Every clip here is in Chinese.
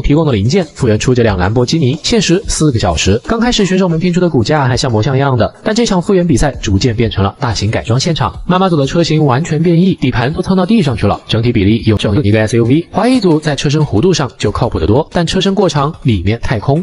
提供的零件复原出这辆兰博基尼，限时4个小时。刚开始选手们拼出的骨架还像模像样的，但这场复原比赛逐渐变成了大型改装现场。妈妈组的车型完全变异，底盘都蹭到地上去了，整体比例有整一个 SUV。华谊组在车身弧度上就靠谱得多，但车身过长，里面太空。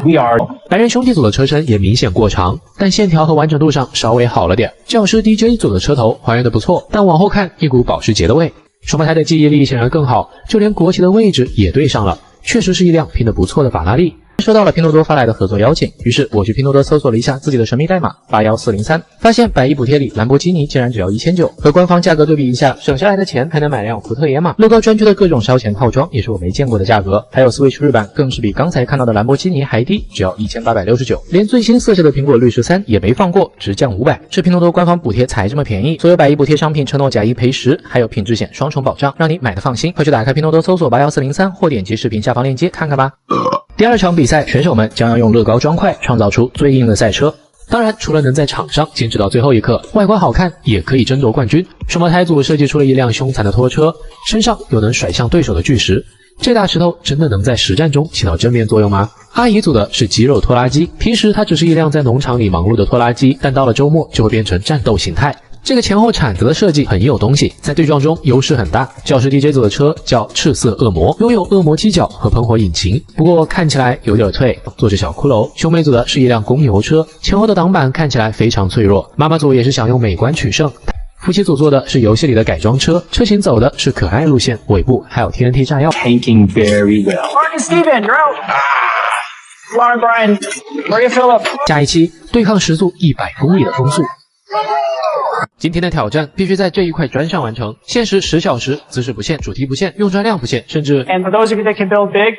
白人兄弟组的车身也明显过长，但线条和完整度上稍微好了点。教师 DJ 组的车头还原的不错，但往后看一股保时捷的味。双胞胎的记忆力显然更好，就连国旗的位置也对上了。确实是一辆拼得不错的法拉利。收到了拼多多发来的合作邀请，于是我去拼多多搜索了一下自己的神秘代码81403，发现100亿补贴里兰博基尼竟然只要1900，和官方价格对比一下，省下来的钱还能买辆福特野马。乐高专区的各种烧钱套装也是我没见过的价格，还有 Switch 日版更是比刚才看到的兰博基尼还低，只要1869，连最新色系的苹果绿13也没放过，直降500。是拼多多官方补贴才这么便宜，所有100亿补贴商品承诺假一赔10，还有品质险双重保障，让你买的放心。快去打开拼多多搜索81403或点击视频下方链接看看吧。第二场比赛，选手们将要用乐高砖块创造出最硬的赛车。当然，除了能在场上坚持到最后一刻，外观好看也可以争夺冠军。双胞胎组设计出了一辆凶残的拖车，身上有能甩向对手的巨石。这大石头真的能在实战中起到正面作用吗？阿姨组的是肌肉拖拉机，平时它只是一辆在农场里忙碌的拖拉机，但到了周末就会变成战斗形态。这个前后铲子的设计很有东西，在对撞中优势很大。教师 DJ 组的车叫赤色恶魔，拥有恶魔犄角和喷火引擎，不过看起来有点脆，坐着小骷髅。兄妹组的是一辆公牛车，前后的挡板看起来非常脆弱。妈妈组也是想用美观取胜。夫妻组做的是游戏里的改装车，车型走的是可爱路线，尾部还有 TNT 炸药。Tanking very well. Mark and Steven, you're out. Lauren, Brian, Maria Phillip. 下一期对抗时速100公里的风速。今天的挑战必须在这一块砖上完成，限时10小时，姿势不限，主题不限，用砖量不限，甚至 And for those of you that can build big,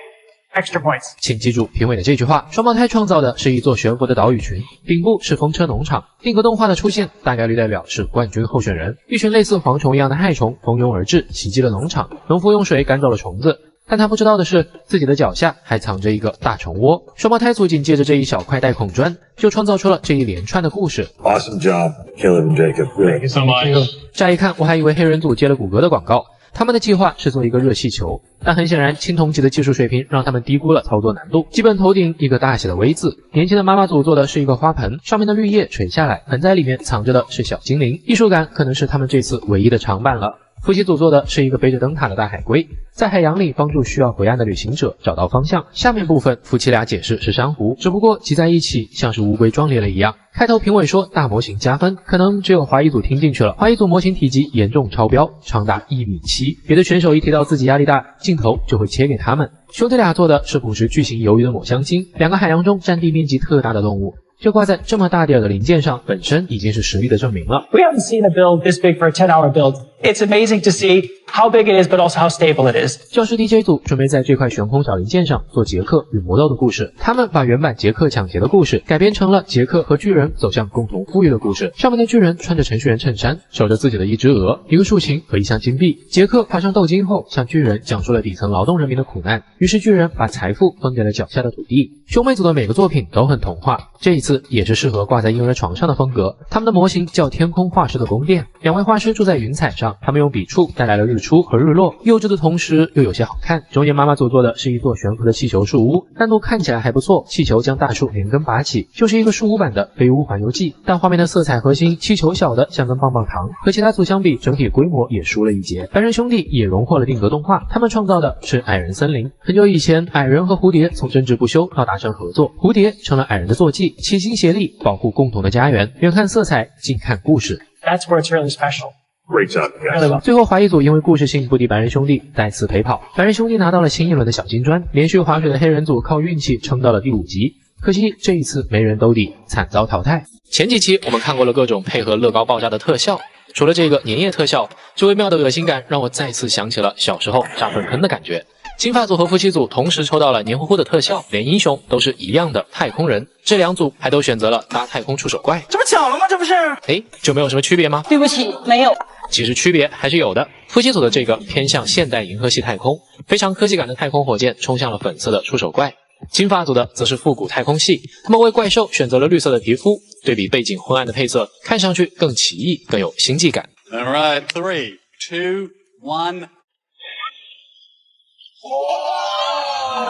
extra points. 请记住评委的这句话，双胞胎创造的是一座悬浮的岛屿群，顶部是风车农场，定格动画的出现大概率代表是冠军候选人。一群类似蝗虫一样的害虫蜂拥而至，袭击了农场，农夫用水赶走了虫子，但他不知道的是，自己的脚下还藏着一个大虫窝。双胞胎组紧接着这一小块带孔砖，就创造出了这一连串的故事。Awesome job, Caleb and Jacob. Thank you so much. 乍一看，我还以为黑人组接了谷歌的广告。他们的计划是做一个热气球，但很显然，青铜级的技术水平让他们低估了操作难度。基本头顶一个大写的 V 字，年轻的妈妈组做的是一个花盆，上面的绿叶垂下来，盆栽里面藏着的是小精灵，艺术感可能是他们这次唯一的长板了。夫妻组做的是一个背着灯塔的大海龟，在海洋里帮助需要回岸的旅行者找到方向。下面部分夫妻俩解释是珊瑚，只不过集在一起像是乌龟壮烈了一样。开头评委说大模型加分，可能只有华谊组听进去了。华谊组模型体积严重超标，长达1.7米，别的选手一提到自己压力大，镜头就会切给他们。兄弟俩做的是捕食巨型鱿鱼的抹香鲸，两个海洋中占地面积特大的动物。就挂在这么大点的零件上，本身已经是实力的证明了。We haven't seen a build this big for a 10-hour build. It's amazing to see how big it is, but also how stable it is. 教师 DJ 组准备在这块悬空小零件上做杰克与魔豆的故事。他们把原版杰克抢劫的故事改编成了杰克和巨人走向共同富裕的故事。上面的巨人穿着程序员衬衫，守着自己的一只鹅、一个竖琴和一箱金币。杰克爬上斗金后，向巨人讲述了底层劳动人民的苦难，于是巨人把财富分给了脚下的土地。兄妹组的每个作品都很童话，这一次也是适合挂在婴儿床上的风格。他们的模型叫天空画师的宫殿，两位画师住在云彩上，他们用笔触带来了日出和日落，幼稚的同时又有些好看。中间妈妈组做的是一座悬浮的气球树屋，单独看起来还不错，气球将大树连根拔起，就是一个树屋版的飞屋环游记。但画面的色彩核心，气球小的像根棒棒糖，和其他组相比，整体规模也输了一截。白人兄弟也荣获了定格动画，他们创造的是矮人森林。很久以前，矮人和蝴蝶从争执不休到达成合作，蝴蝶成了矮人的坐骑，齐心协力保护共同的家园。远看色彩，近看故事。 That's where it's really special. Great job, guys. Really well. 最后华谊组因为故事性不敌白人兄弟，再次陪跑。白人兄弟拿到了新一轮的小金砖，连续划水的黑人组靠运气撑到了第5级。可惜这一次没人兜底，惨遭淘汰。前几期我们看过了各种配合乐高爆炸的特效，除了这个粘液特效，这微妙的恶心感让我再次想起了小时候炸粪坑的感觉。金发组和夫妻组同时抽到了黏糊糊的特效，连英雄都是一样的太空人。这两组还都选择了搭太空触手怪，这不巧了吗？这不是？哎，就没有什么区别吗？对不起，没有。其实区别还是有的。夫妻组的这个偏向现代银河系太空，非常科技感的太空火箭冲向了粉色的触手怪。金发组的则是复古太空系，他们为怪兽选择了绿色的皮肤，对比背景昏暗的配色，看上去更奇异，更有星际感。All right, 3, 2, 1.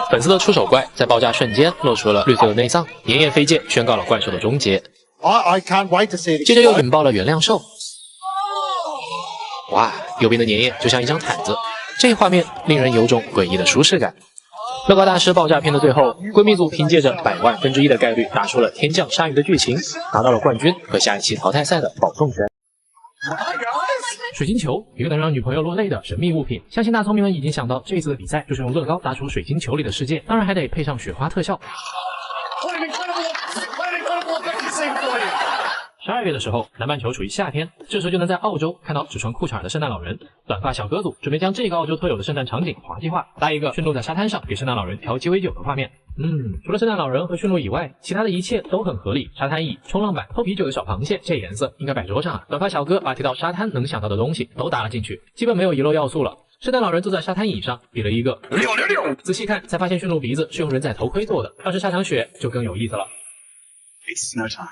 粉色的出手怪在爆炸瞬间露出了绿色的内脏，炎炎飞剑宣告了怪兽的终结。I can't wait to see it. 接着又引爆了原谅兽。哇，右边的粘液就像一张毯子，这画面令人有种诡异的舒适感。乐高大师爆炸片的最后，闺蜜组凭借着100万分之1的概率打出了天降鲨鱼的剧情，拿到了冠军和下一期淘汰赛的保送权。水晶球，一个能让女朋友落泪的神秘物品，相信大聪明们已经想到这次的比赛就是用乐高打出水晶球里的世界，当然还得配上雪花特效。12月的时候，南半球处于夏天，这时就能在澳洲看到只穿裤衩的圣诞老人。短发小哥组准备将这个澳洲特有的圣诞场景滑稽化，来一个驯鹿在沙滩上给圣诞老人调鸡尾酒的画面。除了圣诞老人和驯鹿以外，其他的一切都很合理。沙滩椅、冲浪板、喝啤酒的小螃蟹，这颜色应该摆桌上啊。短发小哥把提到沙滩能想到的东西都搭了进去，基本没有遗漏要素了。圣诞老人坐在沙滩椅上，比了一个666，仔细看才发现驯鹿鼻子是用人仔头盔做的，要是下场雪就更有意思了。It's no time.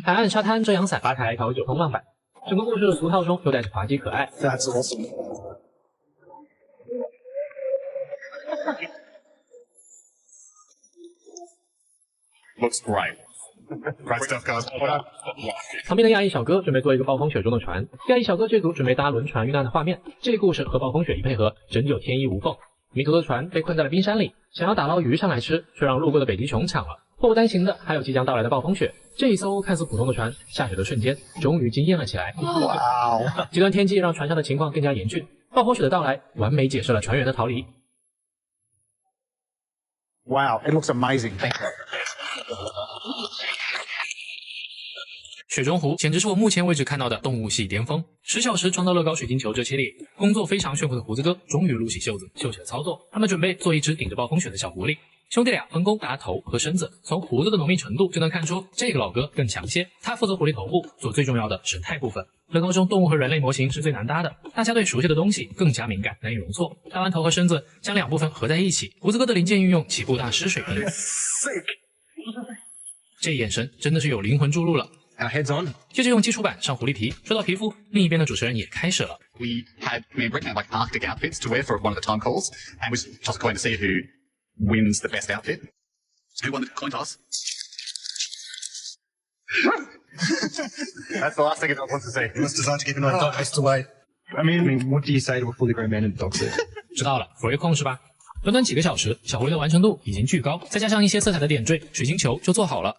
海岸沙滩遮阳伞、吧台、调酒、冲浪板，整个故事的俗套中又带着滑稽可爱。That's awesome. Looks great. Great stuff, guys. 旁边的亚裔小哥准备做一个暴风雪中的船，亚裔小哥这组准备搭轮船遇难的画面。这个故事和暴风雪一配合，真就天衣无缝。迷途的船被困在了冰山里，想要打捞鱼上来吃，却让路过的北极熊抢了。祸不单行的还有即将到来的暴风雪。这一艘看似普通的船，下雪的瞬间终于惊艳了起来。Wow. 极端天气让船上的情况更加严峻，暴风雪的到来完美解释了船员的逃离。Wow, it looks amazing. 雪中湖简直是我目前为止看到的动物系巅峰，10小时装到乐高水晶球这期里，工作非常炫酷的胡子哥终于撸起袖子秀起了操作。他们准备做一只顶着暴风雪的小狐狸，兄弟俩分工搭头和身子，从胡子的浓密程度就能看出这个老哥更强些。他负责狐狸头部，做最重要的神态部分。乐高中动物和人类模型是最难搭的，大家对熟悉的东西更加敏感，难以容错。搭完头和身子，将两部分合在一起，胡子哥的零件运用起步大师水平。这眼神真的是有灵魂注入了。Our heads on. 接着用基础板上狐狸皮，说到皮肤，另一边的主持人也开始了。Me and Brittany had like Arctic outfits to wear for one of the time calls, and we just going to see who wins the best outfit. Who won the coin toss? That's the last thing anyone wants to see. It was designed to keep an eye on dog haste away. I mean, what do you say to a fully grown man in a dog suit? 知道了，弗瑞控是吧？短短几个小时，小狐狸的完成度已经巨高，再加上一些色彩的点缀，水晶球就做好了。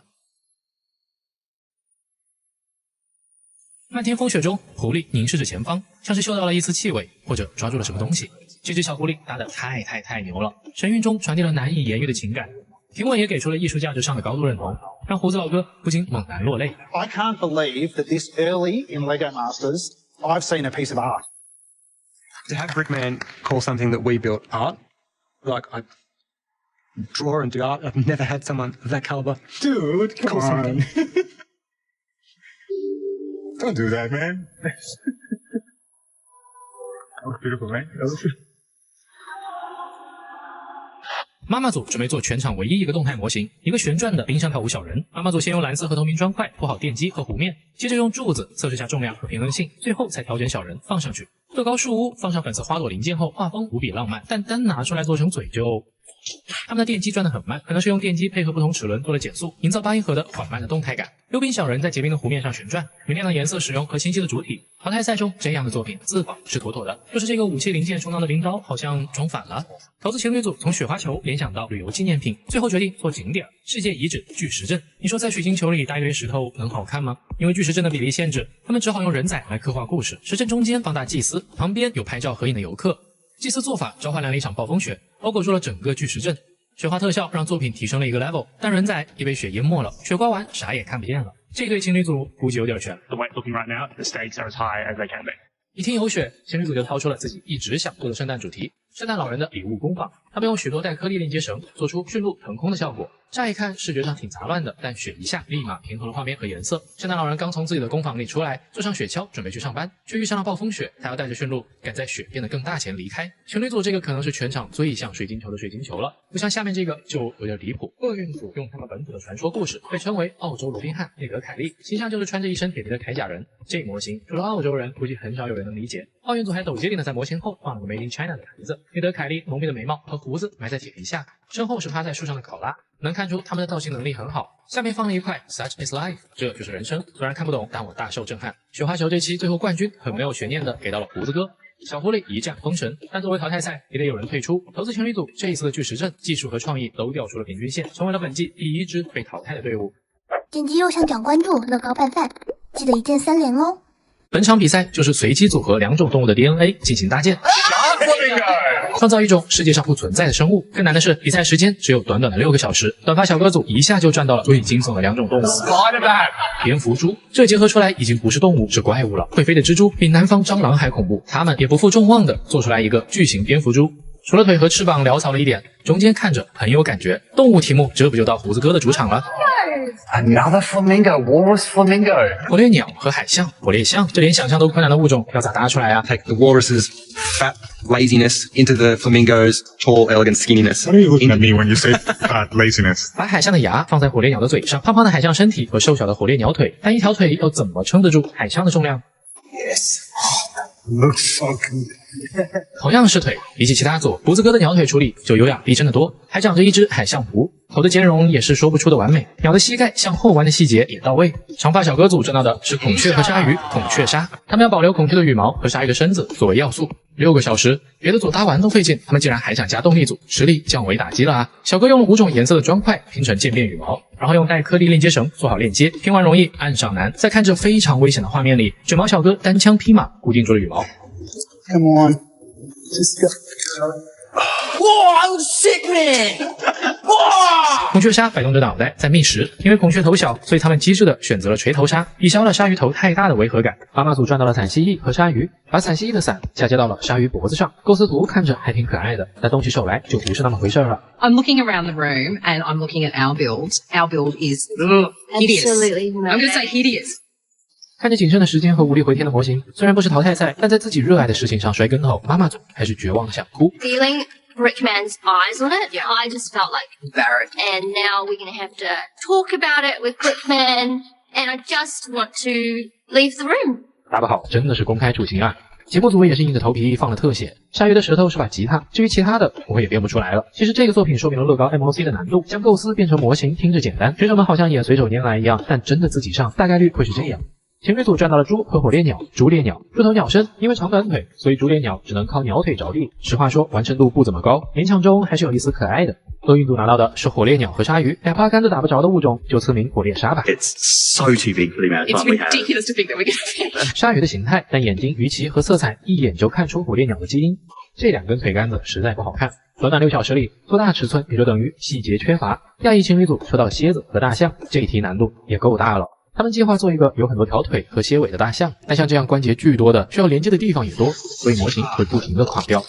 漫天风雪中，狐狸凝视着前方，像是嗅到了一丝气味，或者抓住了什么东西。这只小狐狸搭得太牛了，神韵中传递了难以言喻的情感，评委也给出了艺术价值上的高度认同，让胡子老哥不禁猛然落泪。I can't believe that this early in LEGO Masters, I've seen a piece of art. To have Brickman call something that we built art, like I draw and do art, I've never had someone of that caliber. Dude, come on. Don't do that, man. That was beautiful, man. 妈妈组准备做全场唯一一个动态模型，一个旋转的冰上跳舞小人。妈妈组先用蓝色和透明砖块铺好奠基和弧面，接着用柱子测试下重量和平衡性，最后才调整小人放上去。乐高树屋放上粉色花朵零件后，画风无比浪漫，但单拿出来做成嘴就……他们的电机转得很慢，可能是用电机配合不同齿轮做了减速，营造8音盒的缓慢的动态感。溜冰小人在结冰的湖面上旋转，明亮的颜色使用和清晰的主体。淘汰赛中这样的作品自保是妥妥的，就是这个武器零件充当的冰刀好像装反了。投资情侣组从雪花球联想到旅游纪念品，最后决定做景点世界遗址巨石阵。你说在水晶球里搭一堆石头能好看吗？因为巨石阵的比例限制，他们只好用人仔来刻画故事。石阵中间放大祭司，旁边有拍照合影的游客。祭司做法召唤来了一场暴风雪，包裹住了整个巨石阵。雪花特效让作品提升了一个 level， 但人仔也被雪淹没了，雪刮完啥也看不见了。这对情侣组估计有点悬。 The way it's looking right now, the stakes are as high as they can be. 一听有雪，情侣组就掏出了自己一直想做的圣诞主题——圣诞老人的礼物工坊。他们用许多带颗粒链接绳做出驯鹿腾空的效果，乍一看视觉上挺杂乱的，但选一下立马平衡了画面和颜色。圣诞老人刚从自己的工坊里出来，坐上雪橇准备去上班，却遇上了暴风雪，他要带着驯鹿赶在雪变得更大前离开。情侣组这个可能是全场最像水晶球的水晶球了，不像下面这个就有点离谱。厄运组用他们本土的传说故事被称为澳洲罗宾汉内德凯利，形象就是穿着一身铁皮的铠甲人。这模型除了澳洲人，估计很少有人能理解。奥运组还抖机灵的在模型后放了个 Made in China 的牌子。内德凯利浓密的眉毛和胡子埋在铁皮下，身后是趴在树上的考拉，能看出他们的造型能力很好。下面放了一块 Such is life， 这就是人生。虽然看不懂，但我大受震撼。雪花球这期最后冠军很没有悬念的给到了胡子哥。小狐狸一战封神，但作为淘汰赛也得有人退出。投资情侣组这一次的巨石阵技术和创意都掉出了平均线，成为了本季第1支被淘汰的队伍。点击右上角关注乐高拌饭，记得一键3连哦。本场比赛就是随机组合2种动物的 DNA 进行搭建，创造一种世界上不存在的生物。更难的是，比赛时间只有短短的6个小时，短发小哥组一下就赚到了最惊悚的2种动物。蝙蝠猪，这结合出来已经不是动物，是怪物了。会飞的蜘蛛比南方蟑螂还恐怖，他们也不负众望的做出来一个巨型蝙蝠猪。除了腿和翅膀潦草了一点，中间看着很有感觉。动物题目这不就到胡子哥的主场了。Another flamingo, walrus flamingo. 火烈鸟和海象，火烈象这连想象都困难的物种要咋搭出来啊？ Take the walrus's fat laziness into the flamingo's tall, elegant skinniness. What are you looking at me when you say fat laziness? 把海象的牙放在火烈鸟的嘴上，胖胖的海象身体和瘦小的火烈鸟腿，但一条腿要怎么撑得住海象的重量？ Yes. Looks so good. 同样是腿，比起其他组，胡子哥的鸟腿处理就优雅逼真的多，还长着一只海象蹼，头的兼容也是说不出的完美，鸟的膝盖向后弯的细节也到位。长发小哥组赚到的是孔雀和鲨鱼，孔雀鲨，他们要保留孔雀的羽毛和鲨鱼的身子作为要素。6个小时，别的组搭完都费劲，他们竟然还想加动力组，实力降维打击了啊！小哥用了5种颜色的砖块拼成渐变羽毛，然后用带颗粒链接绳做好链接，拼完容易，按上难。在看着非常危险的画面里，卷毛小哥单枪匹马固定住了羽毛。Come on. Just go. Whoa, I'm sick, man! Whoa! 孔雀鲨摆动着脑袋在觅食，因为孔雀头小，所以他们机智的选择了锤头鲨，抵消了鲨鱼头太大的违和感。妈妈组赚到了伞蜥蜴和鲨鱼，把伞蜥蜴的伞嫁接到了鲨鱼脖子上，构思图看着还挺可爱的，但动起手来就不是那么回事了。I'm looking around the room and I'm looking at our build. Our build is hideous. Absolutely I'm going to say hideous. 看着仅剩的时间和无力回天的模型，虽然不是淘汰赛，但在自己热爱的事情上摔跟头，妈妈组还是绝望的想哭。 Feeling Brickman's eyes on it, I just felt like embarrassed. And now we're going to have to talk about it with Brickman, and I just want to leave the room. 打不好真的是公开处刑啊！节目组也是硬着头皮放了特写，鲨鱼的舌头是把吉他，至于其他的我也编不出来了。其实这个作品说明了乐高 MOC 的难度，将构思变成模型听着简单，选手们好像也随手拈来一样，但真的自己上大概率会是这样。情侣组赚到了猪和火烈鸟，猪烈鸟，猪头鸟身，因为长短腿，所以猪烈鸟只能靠鸟腿着地。实话说，完成度不怎么高，勉强中还是有一丝可爱的。厄运组拿到的是火烈鸟和鲨鱼，俩八竿子打不着的物种，就赐名火烈鲨吧。 It's so too big for the amount of It's fun we have. ridiculous to think that we're going to finish. 鲨鱼的形态，但眼睛、鱼鳍和色彩一眼就看出火烈鸟的基因。这2根腿杆子实在不好看。短短6小时里做大尺寸，也就等于细节缺乏。亚裔情侣组抽到了蝎子和大象，这一题难度也够大了。他们计划做一个有很多条腿和蝎尾的大象，但像这样关节巨多的，需要连接的地方也多，所以模型会不停的垮掉。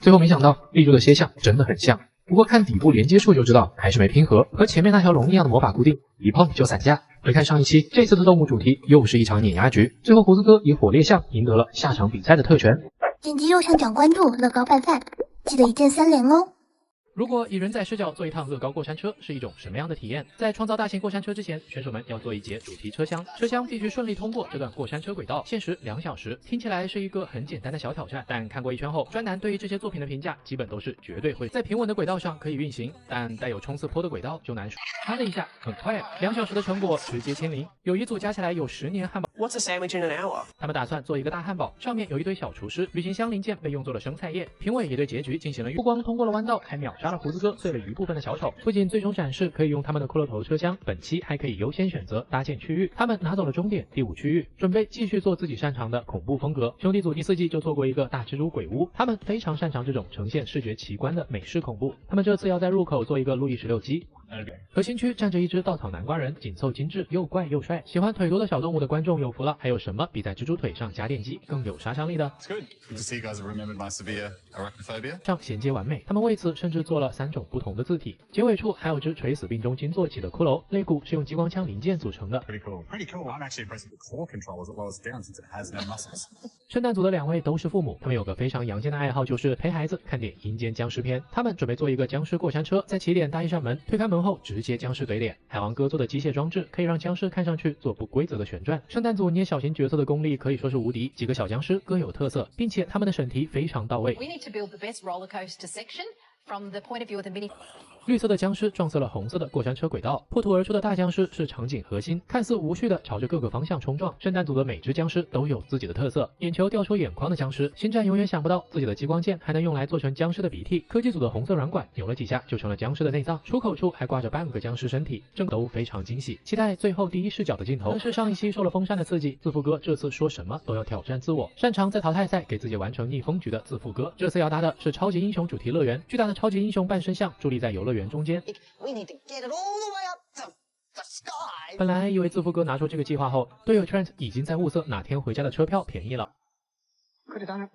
最后没想到立住的蝎象真的很像，不过看底部连接处就知道还是没拼合，和前面那条龙一样的魔法固定，一碰就散架。回看上一期，这次的动物主题又是一场碾压局，最后胡子哥以火烈象赢得了下场比赛的特权。点击右上角关注乐高拌饭，记得一键3连哦。如果以人仔视角做一趟乐高过山车是一种什么样的体验？在创造大型过山车之前，选手们要做一节主题车厢，车厢必须顺利通过这段过山车轨道，限时2小时。听起来是一个很简单的小挑战，但看过一圈后，专男对于这些作品的评价基本都是绝对会在平稳的轨道上可以运行，但带有冲刺坡的轨道就难说。看了一下，很快，2小时的成果直接亲临。有一组加起来有10年汉堡。What's a sandwich in an hour? 他们打算做一个大汉堡，上面有一堆小厨师，旅行箱零件被用作了生菜叶。评委也对结局进行了不光通过了弯道，还秒杀了胡子哥，碎了一部分的小丑。不仅最终展示可以用他们的骷髅头车厢，本期还可以优先选择搭建区域。他们拿走了终点第5区域，准备继续做自己擅长的恐怖风格。兄弟组第4季就做过一个大蜘蛛鬼屋，他们非常擅长这种呈现视觉奇观的美式恐怖。他们这次要在入口做一个路易16机，核心区站着一只稻草南瓜人，紧凑精致，又怪又帅。喜欢腿多的小动物的观众有福了。还有什么比在蜘蛛腿上加电击更有杀伤力的？ It's good. Good to see you guys have remembered my severe arachnophobia. 上衔接完美，他们为此甚至做了3种不同的字体。结尾处还有只垂死病中惊坐起的骷髅，肋骨是用激光枪零件组成的。 Pretty cool. Pretty cool. I'm actually impressed with the core control as it lowers down since it has no muscles. 圣诞组的2位都是父母，他们有个非常阳间的爱好，就是陪孩子看点阴间僵尸片。他们准备做一个僵尸过山车，在起点搭一扇门，推开门后直接僵尸怼脸。海王哥做的机械装置可以让僵尸看上去做不规则的旋转。圣诞组捏小型角色的功力可以说是无敌，几个小僵尸各有特色，并且他们的审题非常到位。 We need to build the best roller coaster section from the point of view of the mini. 绿色的僵尸撞碎了红色的过山车轨道，破土而出的大僵尸是场景核心，看似无序的朝着各个方向冲撞。圣诞组的每只僵尸都有自己的特色，眼球掉出眼眶的僵尸，星战永远想不到自己的激光剑还能用来做成僵尸的鼻涕。科技组的红色软管扭了几下就成了僵尸的内脏，出口处还挂着半个僵尸身体，这都非常惊喜。期待最后第一视角的镜头。但是上一期受了风扇的刺激，自负哥这次说什么都要挑战自我，擅长在淘汰赛给自己完成逆风局的自负哥，这次要搭的是超级英雄主题乐园，巨大的超级英雄半身像伫立在游乐园中间。 We need to get it all the way up to the sky. 本来以为自负哥拿出这个计划后，队友 Trent 已经在物色哪天回家的车票便宜了。 Could have done it.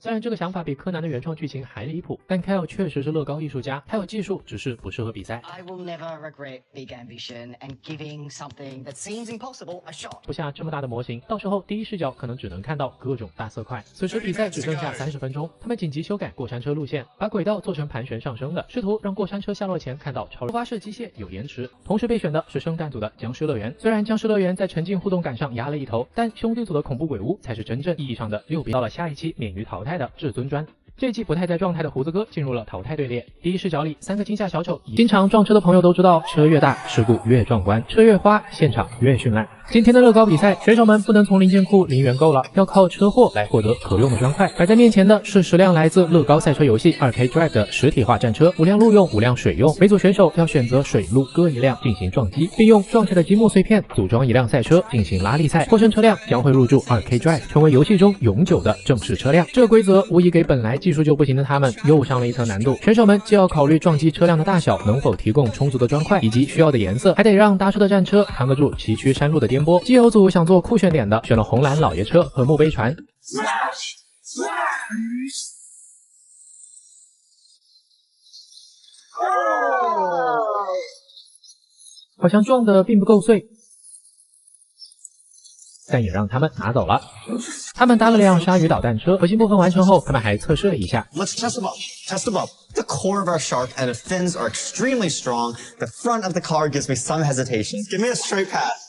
虽然这个想法比柯南的原创剧情还离谱，但 Kyle 确实是乐高艺术家，他有技术，只是不适合比赛。 I will never regret big ambition and giving something that seems impossible a shot. 不下这么大的模型，到时候第一视角可能只能看到各种大色块。此时比赛只剩下30分钟，他们紧急修改过山车路线，把轨道做成盘旋上升的，试图让过山车下落前看到超发式机械有延迟。同时备选的是圣诞组的僵尸乐园，虽然僵尸乐园在沉浸互动感上压了一头，但兄弟组的恐怖鬼屋才是真正意义上的6比。到了下一期免于淘汰的至尊砖。 这季不太在状态的胡子哥进入了淘汰队列。第一视角里，3个惊吓小丑，经常撞车的朋友都知道，车越大，事故越壮观，车越花，现场越绚烂。今天的乐高比赛，选手们不能从零件库零元购了，要靠车祸来获得可用的砖块。摆在面前的是10辆来自乐高赛车游戏 2K Drive 的实体化战车，5辆陆用，5辆水用。每组选手要选择水陆各1辆进行撞击，并用撞起的积木碎片组装1辆赛车进行拉力赛。获胜车辆将会入驻 2K Drive， 成为游戏中永久的正式车辆。这个规则无疑给本来技术就不行的他们又上了一层难度。选手们既要考虑撞击车辆的大小能否提供充足的砖块以及需要的颜色，还得让搭车的战车扛得住崎岖山路的颠簸。机油组想做酷炫点的，选了红蓝老爷车和墓碑船。好像撞得并不够碎，但也让他们拿走了。他们搭了辆鲨鱼导弹车，核心部分完成后，他们还测试了一下。 Let's test them up. Test them up. The core of our shark and its fins are extremely strong. The front of the car gives me some hesitation. Give me a straight path.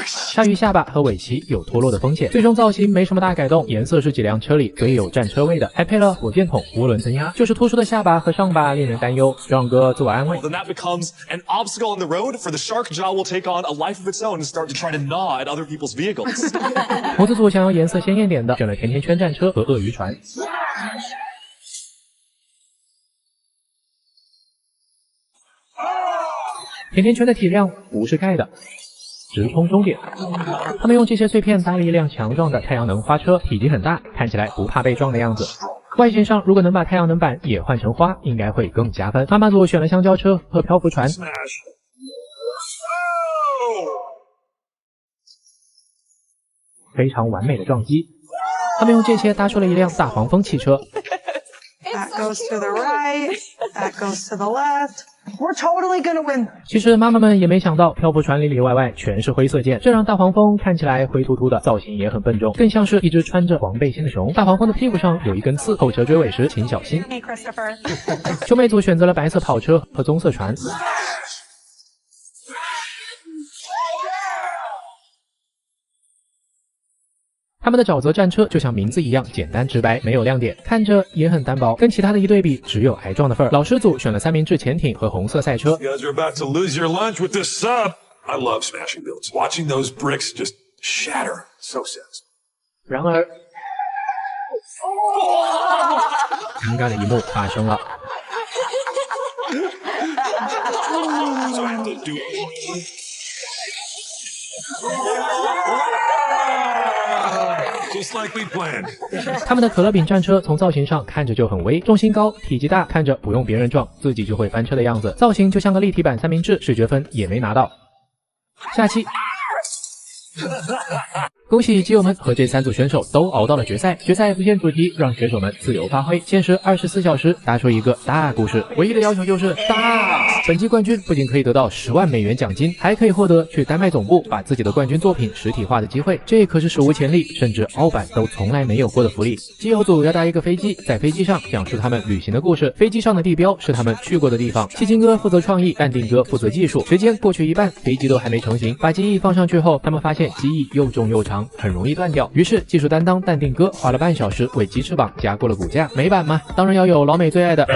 鲨鱼下巴和尾鳍有脱落的风险，最终造型没什么大改动，颜色是几辆车里最有战车味的，还配了火箭筒、涡轮增压，就是突出的下巴和上巴令人担忧。壮哥自我安慰 Then that becomes an obstacle on the road for the shark jaw will take on a life of its own and start to try to gnaw at other people's vehicles. 胡子组想要颜色鲜艳点的，选了甜甜圈战车和鳄鱼船。甜甜圈的体量不是盖的，直冲终点。他们用这些碎片搭了一辆强壮的太阳能花车，体积很大，看起来不怕被撞的样子。外形上如果能把太阳能板也换成花，应该会更加分。妈妈组选了香蕉车和漂浮船。非常完美的撞击。他们用这些搭出了一辆大黄蜂汽车。That goes to the right. That goes to the left. We're totally gonna win. 其实妈妈们也没想到，漂浮船里里外外全是灰色键，这让大黄蜂看起来灰秃秃的，造型也很笨重，更像是一只穿着黄背心的熊。大黄蜂的屁股上有一根刺，后车追尾时请小心。Hey, Christopher. 兄妹组选择了白色跑车和棕色船。他们的沼泽战车就像名字一样简单直白，没有亮点，看着也很单薄，跟其他的一对比，只有挨撞的份儿。老师组选了三明治潜艇和红色赛车。 You guys are about to lose your lunch with this sub. I love smashing builds. Watching those bricks just shatter. So says. 然而，尴尬的一幕发生了。 So I have to do Just like we planned. 他们的可乐饼战车从造型上看着就很威，重心高，体积大，看着不用别人撞自己就会翻车的样子，造型就像个立体版三明治，视觉分也没拿到。下期恭喜基友们和这3组选手都熬到了决赛。决赛不限主题，让选手们自由发挥，限时24小时搭出一个大故事，唯一的要求就是大。本季冠军不仅可以得到10万美元奖金，还可以获得去丹麦总部把自己的冠军作品实体化的机会，这可是史无前例，甚至澳版都从来没有过的福利。基友组要搭一个飞机，在飞机上讲述他们旅行的故事，飞机上的地标是他们去过的地方。戏精哥负责创意，淡定哥负责技术。时间过去一半，飞机都还没成型，把机翼放上去后，他们发现机翼又重又长，很容易断掉。于是技术担当淡定哥花了半小时为鸡翅膀加固了骨架。美版嘛，当然要有老美最爱的。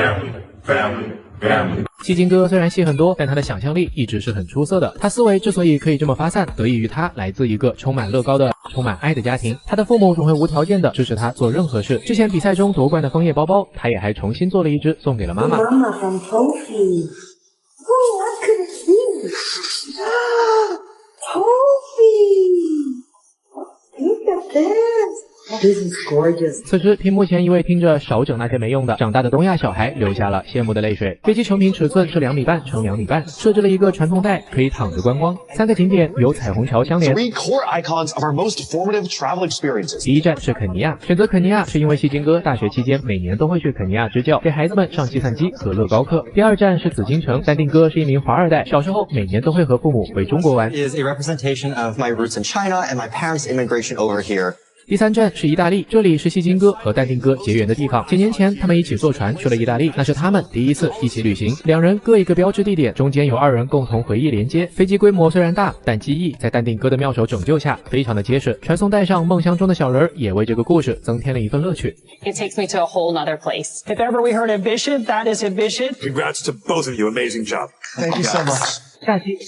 戏精哥虽然戏很多，但他的想象力一直是很出色的。他思维之所以可以这么发散，得益于他来自一个充满乐高的、充满爱的家庭。他的父母总会无条件的支持他做任何事。之前比赛中夺冠的枫叶包包，他也还重新做了一只送给了妈妈。此时屏幕前一位听着少整那些没用的长大的东亚小孩流下了羡慕的泪水。飞机成品尺寸是2.5米乘2.5米，设置了一个传送带，可以躺着观光。3个景点由彩虹桥相连。 Three core icons of our most formative travel experiences. 第一站是肯尼亚，选择肯尼亚是因为戏精哥大学期间每年都会去肯尼亚支教，给孩子们上计算机和乐高课。第二站是紫禁城，淡定哥是一名华2代，小时候每年都会和父母回中国玩。 Is a representation of my roots in China and my parents' immigration over here. 第3站是意大利，这里是戏精哥和淡定哥结缘的地方。几年前，他们一起坐船去了意大利，那是他们第一次一起旅行。2人各一个标志地点，中间有2人共同回忆连接。飞机规模虽然大，但机翼在淡定哥的妙手拯救下非常的结实。传送带上梦乡中的小人也为这个故事增添了一份乐趣。It takes me to a whole nother place. If ever we heard ambition, that is ambition. Congrats to both of you. Amazing job. Thank you so much. 下期。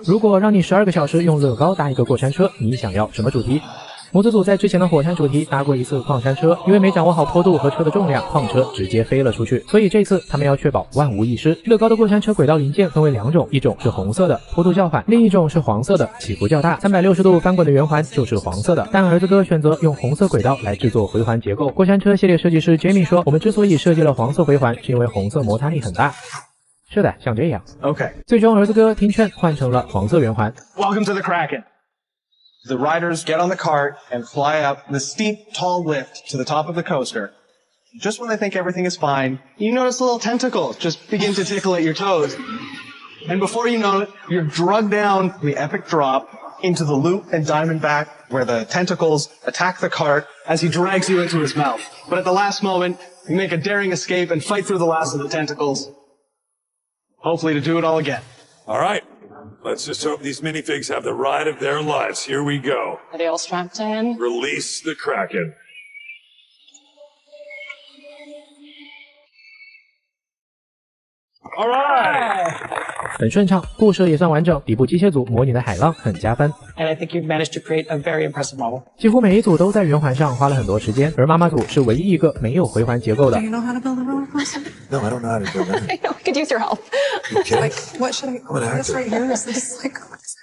如果让你12个小时用乐高搭一个过山车，你想要什么主题？模子组在之前的火山主题搭过一次矿山车，因为没掌握好坡度和车的重量，矿车直接飞了出去。所以这次他们要确保万无一失。乐高的过山车轨道零件分为2种，一种是红色的，坡度较缓；另一种是黄色的，起伏较大，360度翻滚的圆环就是黄色的。但儿子哥选择用红色轨道来制作回环结构。过山车系列设计师 Jamie 说：“我们之所以设计了黄色回环，是因为红色摩擦力很大。” 是的，像这样。Okay. 最终儿子哥听劝换成了黄色圆环。 Welcome to the Kraken. The riders get on the cart and fly up the steep, tall lift to the top of the coaster. Just when they think everything is fine, you notice a little tentacle just begin to tickle at your toes. And before you know it, you're drugged down the epic drop into the loop and diamond back where the tentacles attack the cart as he drags you into his mouth. But at the last moment, you make a daring escape and fight through the last of the tentacles. Hopefully to do it all again. All right. Let's just hope these minifigs have the ride of their lives. Here we go. Are they all strapped in? Release the Kraken. All right. 很顺畅，故事也算完整。底部机械组模拟的海浪很加分。 And I think you've managed to create a very impressive model. 几乎每一组都在圆环上花了很多时间，而妈妈组是唯一一个没有回环结构的。 Do you know how to build a roller coaster? No, I don't know how to do that. I know, I could use your help. Like, what should I? This right here is this like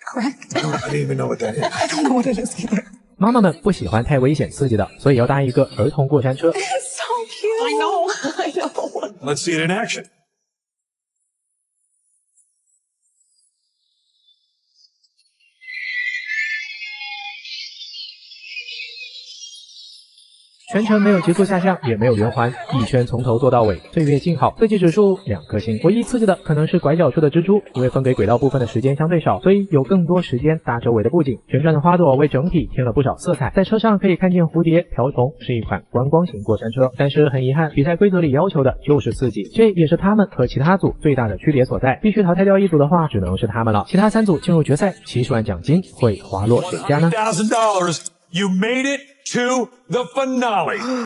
correct? I don't even know what that is. I don't know what it is either. 妈妈们不喜欢太危险刺激的，所以要搭一个儿童过山车。 It's so cute. I know, I know. Let's see it in action. 全程没有急速下降，也没有圆环，一圈从头做到尾，岁月静好，刺激指数2颗星。唯一刺激的可能是拐角处的蜘蛛，因为分给轨道部分的时间相对少，所以有更多时间搭周围的布景。旋转的花朵为整体添了不少色彩，在车上可以看见蝴蝶、瓢虫，是一款观光型过山车。但是很遗憾，比赛规则里要求的就是刺激，这也是他们和其他组最大的区别所在。必须淘汰掉一组的话，只能是他们了。其他3组进入决赛，70万奖金会滑落谁家呢？ $1,000. You made it to the finale.